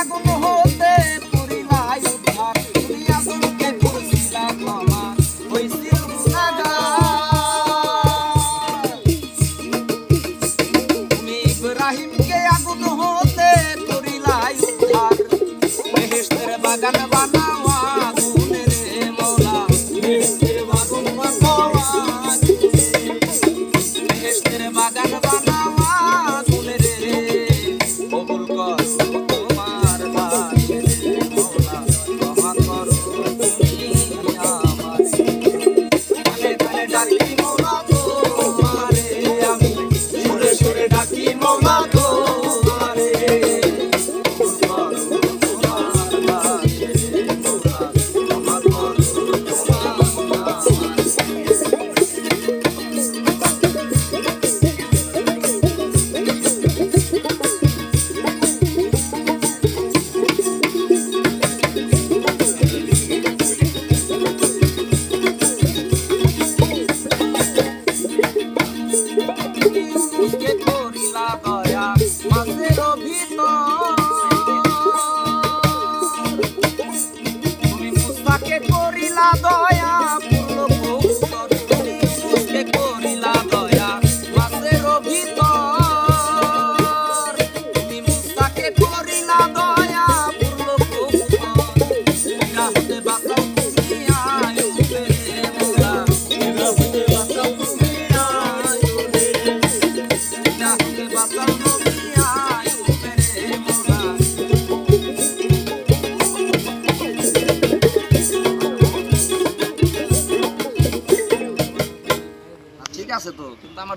আগুন হতে পুরিলাই উদ্ধার তুমি আগুনকে করছিলা ক্ষমা হইছিল গুনাহগার তুমি ইব্রাহিমকে আগুন হতে পুরিলাই উদ্ধার বেহেশতের বাগান বানাওয়া আগুনে রে মওলা বেহেশতের বাগান বানাওয়া বেহেশতের বাগান বানাওয়া আগুনে রে কবুল কর তোমার দাসে রে মওলা ক্ষমা করো তুমি আমারে কানে কানে ডাকি মওলা তোমারে আমি সুরে সুরে ডাকি মওলা তোমারে কবুল করো তোমার দাসে রে মওলা ক্ষমা করো ইউনুসকে করিলা দয়া মাছের ভিতর তুমি মুসাকে করিলা দয়া